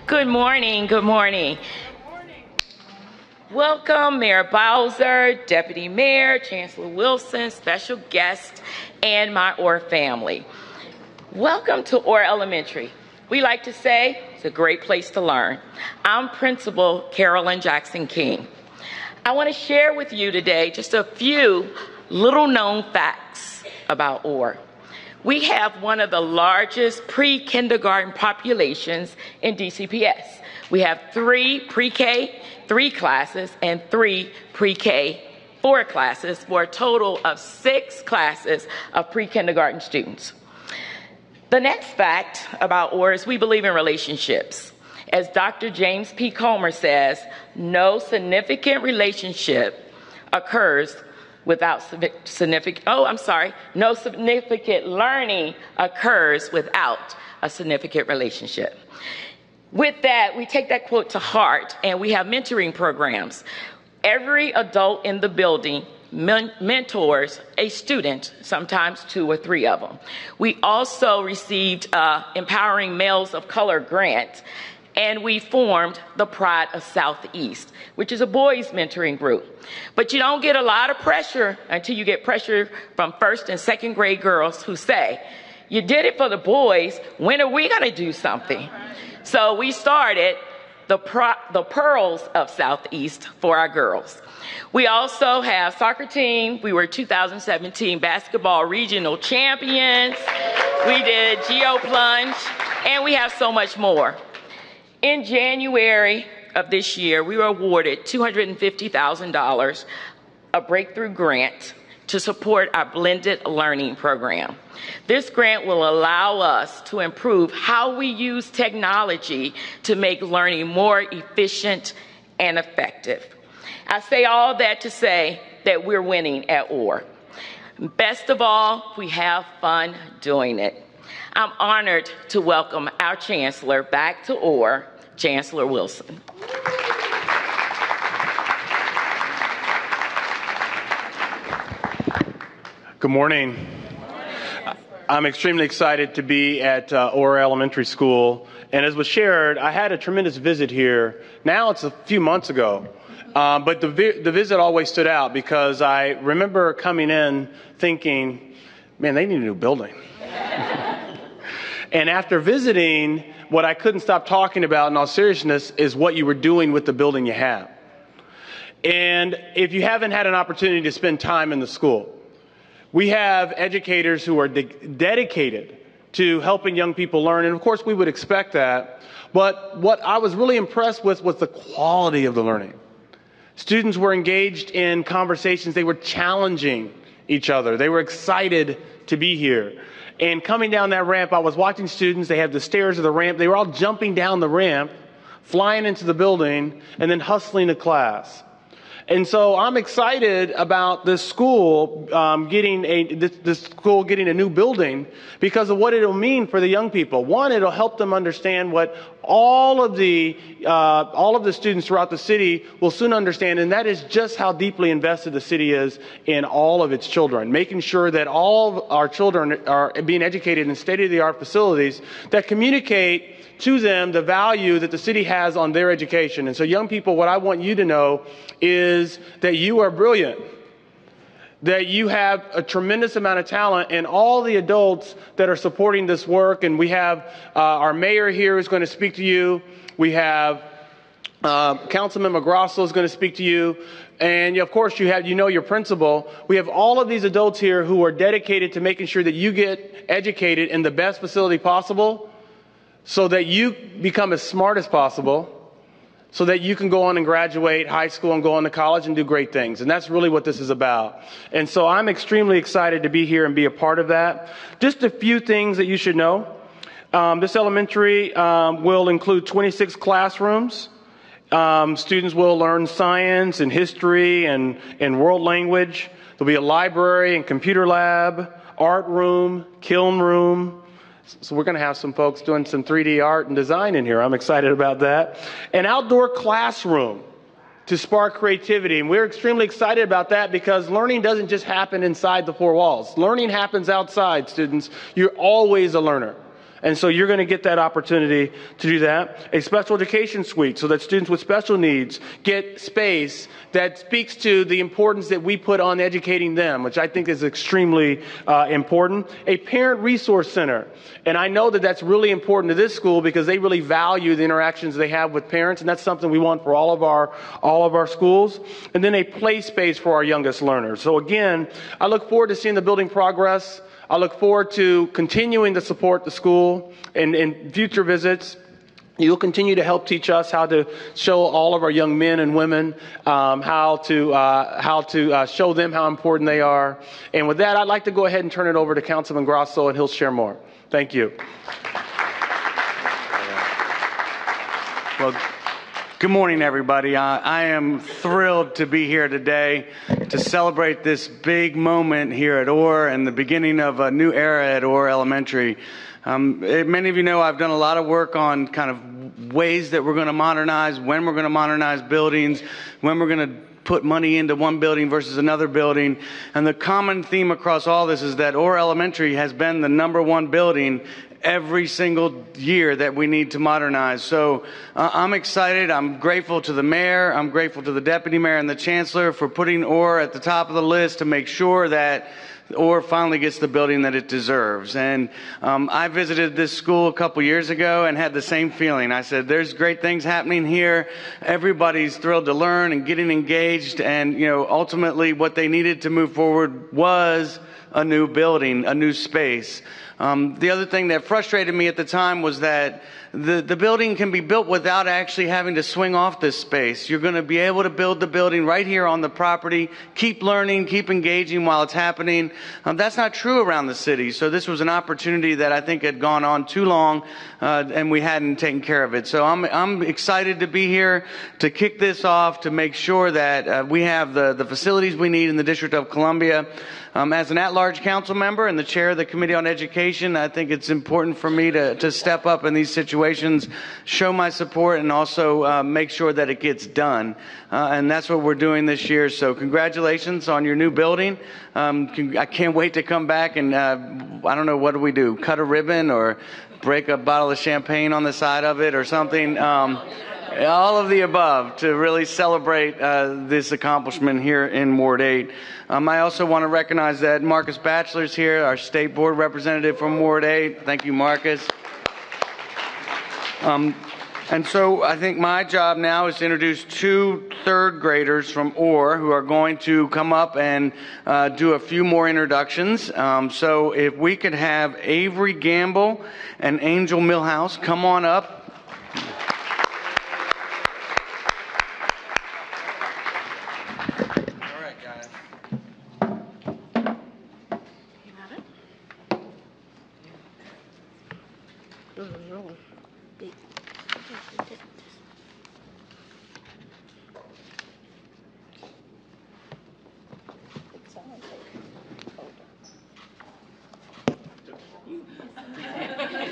Good morning, good morning. Welcome, Mayor Bowser, Deputy Mayor, Chancellor Wilson, special guests, and my Orr family. Welcome to Orr Elementary. We like to say it's a great place to learn. I'm Principal Carolyn Jackson-King. I want to share with you today just a few little-known facts about Orr. We have one of the largest pre-kindergarten populations in DCPS. We have 3 pre-K 3 classes and 3 pre-K 4 classes for a total of 6 classes of pre-kindergarten students. The next fact about Orr is we believe in relationships. As Dr. James P. Comer says, no significant relationship occurs without no significant learning occurs without a significant relationship. With that, we take that quote to heart, and we have mentoring programs. Every adult in the building mentors a student, sometimes 2 or 3 of them. We also received Empowering Males of Color grant, and we formed the Pride of Southeast, which is a boys mentoring group. But you don't get a lot of pressure until you get pressure from 1st and 2nd grade girls who say, you did it for the boys, when are we gonna do something? So we started the Pearls of Southeast for our girls. We also have soccer team. We were 2017 basketball regional champions. We did Geo Plunge, and we have so much more. In January of this year, we were awarded $250,000, a breakthrough grant to support our blended learning program. This grant will allow us to improve how we use technology to make learning more efficient and effective. I say all that to say that we're winning at Orr. Best of all, we have fun doing it. I'm honored to welcome our Chancellor back to Orr, Chancellor Wilson. Good morning. I'm extremely excited to be at Orr Elementary School. And as was shared, I had a tremendous visit here. Now it's a few months ago. But the visit always stood out because I remember coming in thinking, man, they need a new building. And after visiting, what I couldn't stop talking about in all seriousness is what you were doing with the building you have. And if you haven't had an opportunity to spend time in the school, we have educators who are dedicated to helping young people learn. And of course, we would expect that. But what I was really impressed with was the quality of the learning. Students were engaged in conversations. They were challenging each other. They were excited to be here. And coming down that ramp, I was watching students. They had the stairs of the ramp. They were all jumping down the ramp, flying into the building, and then hustling to class. And so I'm excited about this school getting a new building because of what it'll mean for the young people. One, it'll help them understand what all of the students throughout the city will soon understand, and that is just how deeply invested the city is in all of its children, making sure that all of our children are being educated in state-of-the-art facilities that communicate to them the value that the city has on their education. And so young people, what I want you to know is that you are brilliant, that you have a tremendous amount of talent, and all the adults that are supporting this work. And we have our mayor here who's going to speak to you. We have Councilmember Grosso is going to speak to you. And of course, you know your principal. We have all of these adults here who are dedicated to making sure that you get educated in the best facility possible, so that you become as smart as possible, so that you can go on and graduate high school and go on to college and do great things. And that's really what this is about. And so I'm extremely excited to be here and be a part of that. Just a few things that you should know. This elementary will include 26 classrooms. Students will learn science and history and world language. There'll be a library and computer lab, art room, kiln room. So we're going to have some folks doing some 3D art and design in here. I'm excited about that. An outdoor classroom to spark creativity. And we're extremely excited about that because learning doesn't just happen inside the 4 walls. Learning happens outside, students. You're always a learner. And so you're going to get that opportunity to do that. A special education suite so that students with special needs get space that speaks to the importance that we put on educating them, which I think is extremely important. A parent resource center. And I know that that's really important to this school because they really value the interactions they have with parents, and that's something we want for all of our schools. And then a play space for our youngest learners. So again, I look forward to seeing the building progress. I look forward to continuing to support the school in future visits. You'll continue to help teach us how to show all of our young men and women how to show them how important they are. And with that, I'd like to go ahead and turn it over to Councilman Grosso, and he'll share more. Thank you. Well, good morning, everybody. I am thrilled to be here today to celebrate this big moment here at Orr and the beginning of a new era at Orr Elementary. Many of you know I've done a lot of work on kind of ways that we're going to modernize, when we're going to modernize buildings, when we're going to put money into one building versus another building. And the common theme across all this is that Orr Elementary has been the #1 building every single year that we need to modernize. So I'm excited. I'm grateful to the mayor. I'm grateful to the deputy mayor and the chancellor for putting Orr at the top of the list to make sure that Orr finally gets the building that it deserves. And I visited this school a couple years ago and had the same feeling. I said, there's great things happening here. Everybody's thrilled to learn and getting engaged. And, you know, ultimately what they needed to move forward was a new building, a new space. The other thing that frustrated me at the time was that the building can be built without actually having to swing off this space. You're going to be able to build the building right here on the property, keep learning, keep engaging while it's happening. That's not true around the city. So this was an opportunity that I think had gone on too long, and we hadn't taken care of it. So I'm excited to be here to kick this off, to make sure that we have the facilities we need in the District of Columbia. As an at-large council member and the chair of the Committee on Education, I think it's important for me to step up in these situations, show my support, and also make sure that it gets done. And that's what we're doing this year. So congratulations on your new building. I can't wait to come back and, I don't know, what do we do? Cut a ribbon or break a bottle of champagne on the side of it or something? All of the above to really celebrate this accomplishment here in Ward 8. I also want to recognize that Marcus Batchelor's here, our state board representative from Ward 8. Thank you, Marcus. And so I think my job now is to introduce 2 third graders from Orr who are going to come up and do a few more introductions. So if we could have Avery Gamble and Angel Millhouse come on up.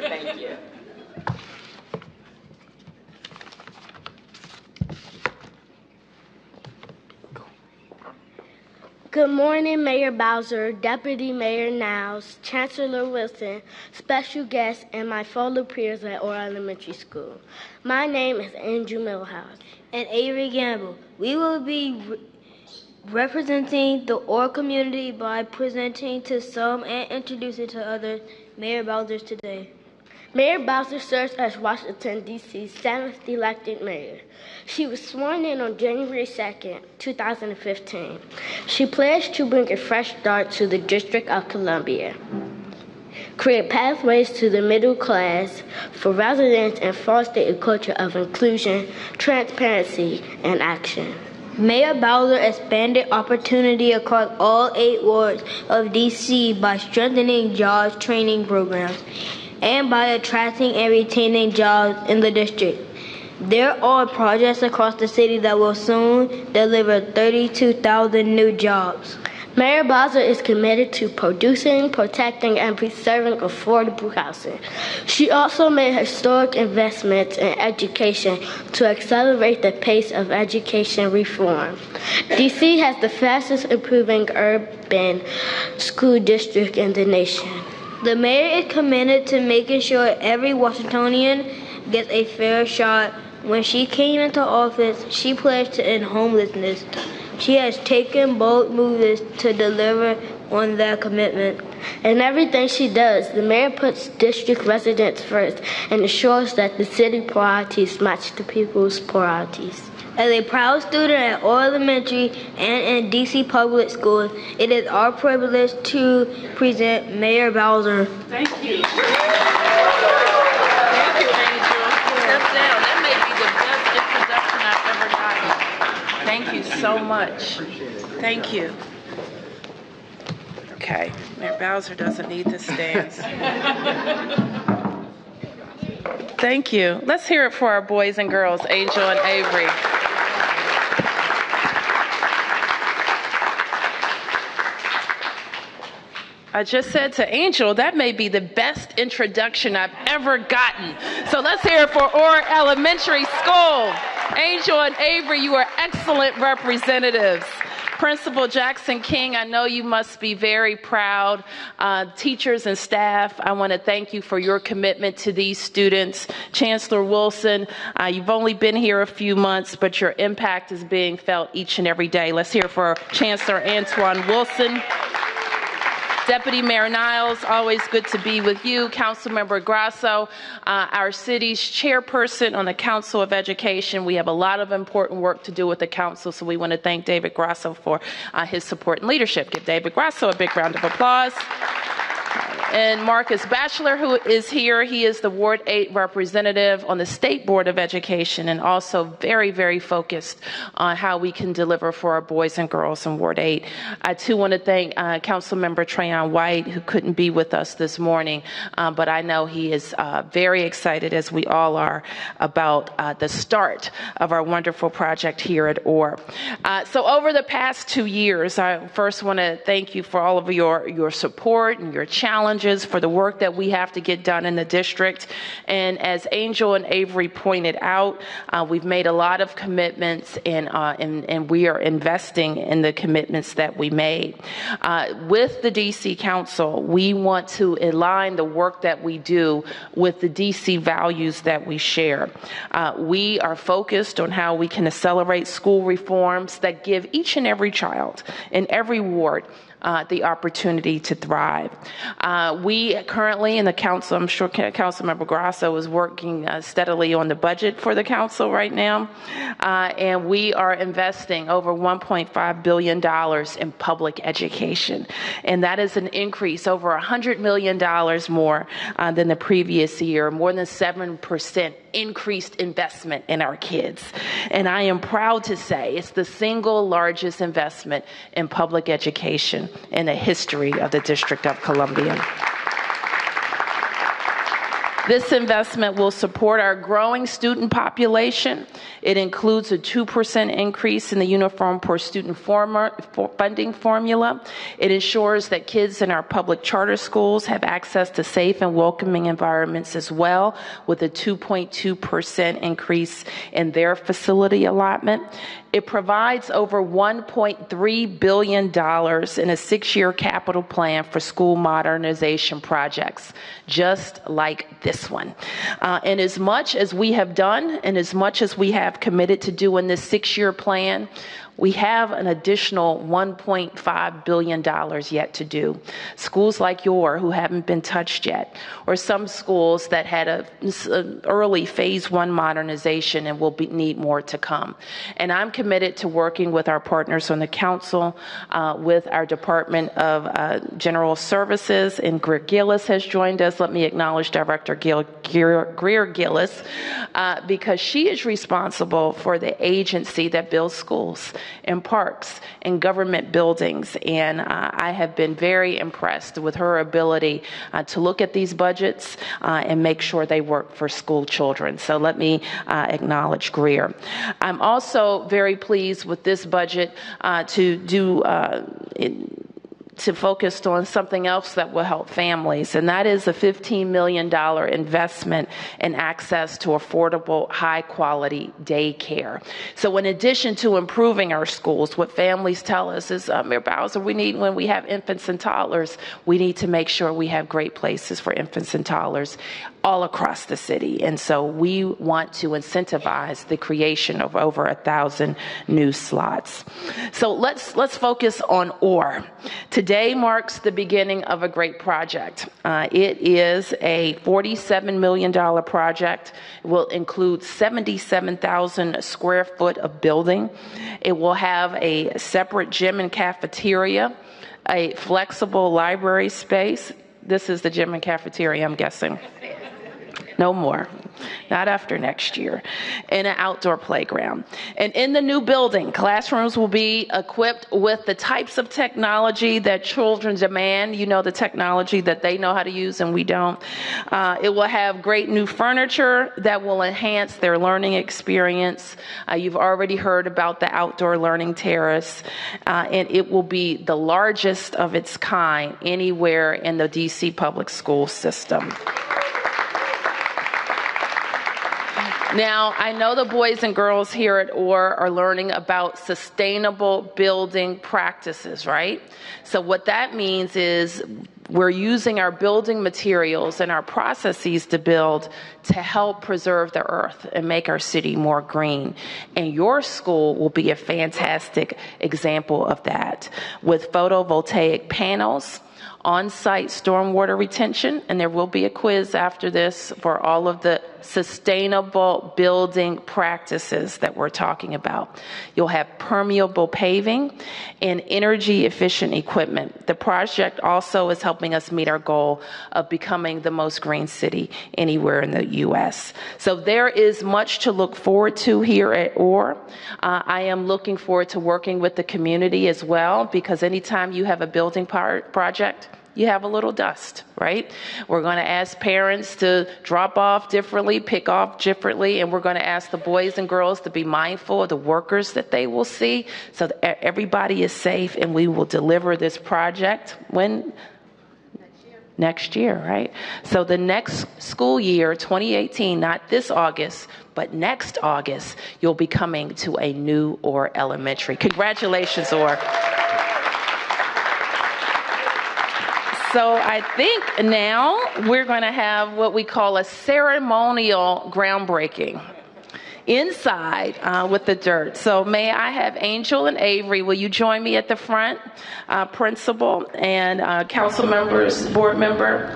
Thank you. Good morning, Mayor Bowser, Deputy Mayor Niles, Chancellor Wilson, special guests, and my fellow peers at Orr Elementary School. My name is Andrew Millhouse. And Avery Gamble. We will be representing the Orr community by presenting to some and introducing to others Mayor Bowser today. Mayor Bowser serves as Washington, D.C.'s 7th elected mayor. She was sworn in on January 2nd, 2015. She pledged to bring a fresh start to the District of Columbia, create pathways to the middle class for residents, and foster a culture of inclusion, transparency, and action. Mayor Bowser expanded opportunity across all 8 wards of D.C. by strengthening jobs training programs and by attracting and retaining jobs in the district. There are projects across the city that will soon deliver 32,000 new jobs. Mayor Bowser is committed to producing, protecting, and preserving affordable housing. She also made historic investments in education to accelerate the pace of education reform. D.C. has the fastest improving urban school district in the nation. The mayor is committed to making sure every Washingtonian gets a fair shot. When she came into office, she pledged to end homelessness. She has taken bold moves to deliver on that commitment. In everything she does, the mayor puts district residents first and ensures that the city priorities match the people's priorities. As a proud student at Orr Elementary and in D.C. public schools, it is our privilege to present Mayor Bowser. Thank you. Thank you, Angel. Step down. That may be the best introduction I've ever gotten. Thank you so much. Thank you. Okay, Mayor Bowser doesn't need to stand. Thank you. Let's hear it for our boys and girls, Angel and Avery. I just said to Angel, that may be the best introduction I've ever gotten. So let's hear it for Orr Elementary School. Angel and Avery, you are excellent representatives. Principal Jackson King, I know you must be very proud. Teachers and staff, I want to thank you for your commitment to these students. Chancellor Wilson, you've only been here a few months, but your impact is being felt each and every day. Let's hear for Chancellor Antwan Wilson. Deputy Mayor Niles, always good to be with you. Councilmember Grosso, our city's chairperson on the Council of Education. We have a lot of important work to do with the council, so we want to thank David Grosso for his support and leadership. Give David Grosso a big round of applause. And Marcus Batchelor, who is here, he is the Ward 8 representative on the State Board of Education and also very, very focused on how we can deliver for our boys and girls in Ward 8. I too want to thank Councilmember Trayon White, who couldn't be with us this morning, but I know he is very excited, as we all are, about the start of our wonderful project here at Orr. So over the past 2 years, I first want to thank you for all of your support and your challenges, for the work that we have to get done in the district. And as Angel and Avery pointed out, we've made a lot of commitments, and we are investing in the commitments that we made. With the DC Council, we want to align the work that we do with the DC values that we share. We are focused on how we can accelerate school reforms that give each and every child in every ward the opportunity to thrive. We currently in the council, I'm sure Councilmember Grosso is working steadily on the budget for the council right now, and we are investing over $1.5 billion in public education, and that is an increase over $100 million more than the previous year, more than 7% increased investment in our kids. And I am proud to say it's the single largest investment in public education in the history of the District of Columbia. This investment will support our growing student population. It includes a 2% increase in the Uniform per Student funding formula. It ensures that kids in our public charter schools have access to safe and welcoming environments as well, with a 2.2% increase in their facility allotment. It provides over $1.3 billion in a 6-year capital plan for school modernization projects, just like this one. And as much as we have done and as much as we have committed to do in this 6-year plan, we have an additional $1.5 billion yet to do. Schools like yours who haven't been touched yet, or some schools that had an early phase 1 modernization and will need more to come. And I'm committed to working with our partners on the council, with our Department of General Services, and Greer Gillis has joined us. Let me acknowledge Director Greer Gillis, because she is responsible for the agency that builds schools and parks and government buildings. And I have been very impressed with her ability to look at these budgets and make sure they work for school children. So let me acknowledge Greer. I'm also very pleased with this budget to to focus on something else that will help families, and that is a $15 million investment in access to affordable, high-quality daycare. So in addition to improving our schools, what families tell us is, Mayor Bowser, when we have infants and toddlers, we need to make sure we have great places for infants and toddlers all across the city. And so we want to incentivize the creation of over 1,000 new slots. So let's focus on Orr. Today marks the beginning of a great project. It is a $47 million project. It will include 77,000 square foot of building. It will have a separate gym and cafeteria, a flexible library space. This is the gym and cafeteria, I'm guessing. No more. Not after next year. And an outdoor playground. And in the new building, classrooms will be equipped with the types of technology that children demand. You know, the technology that they know how to use and we don't. It will have great new furniture that will enhance their learning experience. You've already heard about the outdoor learning terrace. And it will be the largest of its kind anywhere in the DC public school system. Now, I know the boys and girls here at Orr are learning about sustainable building practices, right? So what that means is we're using our building materials and our processes to build to help preserve the earth and make our city more green. And your school will be a fantastic example of that, with photovoltaic panels, on-site stormwater retention, and there will be a quiz after this for all of the sustainable building practices that we're talking about. You'll have permeable paving and energy efficient equipment. The project also is helping us meet our goal of becoming the most green city anywhere in the U.S. So there is much to look forward to here at Orr. I am looking forward to working with the community as well, because anytime you have a building project, you have a little dust, right? We're going to ask parents to drop off differently, pick off differently, and we're going to ask the boys and girls to be mindful of the workers that they will see so that everybody is safe, and we will deliver this project when? Next year, right? So the next school year, 2018, not this August, but next August, you'll be coming to a new Orr Elementary. Congratulations, Orr. So I think now we're going to have what we call a ceremonial groundbreaking inside with the dirt. So may I have Angel and Avery, will you join me at the front? Principal and council members, board member.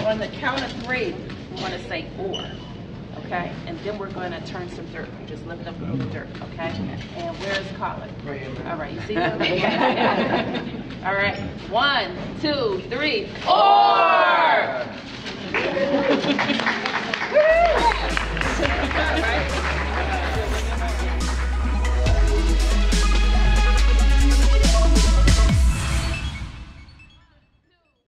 On the count of three, we want to say Orr, okay? And then we're going to turn some dirt. You just lift up a little dirt, okay? And where's Colin? Right here. All right, you see him? All right, 1, 2, 3, Orr!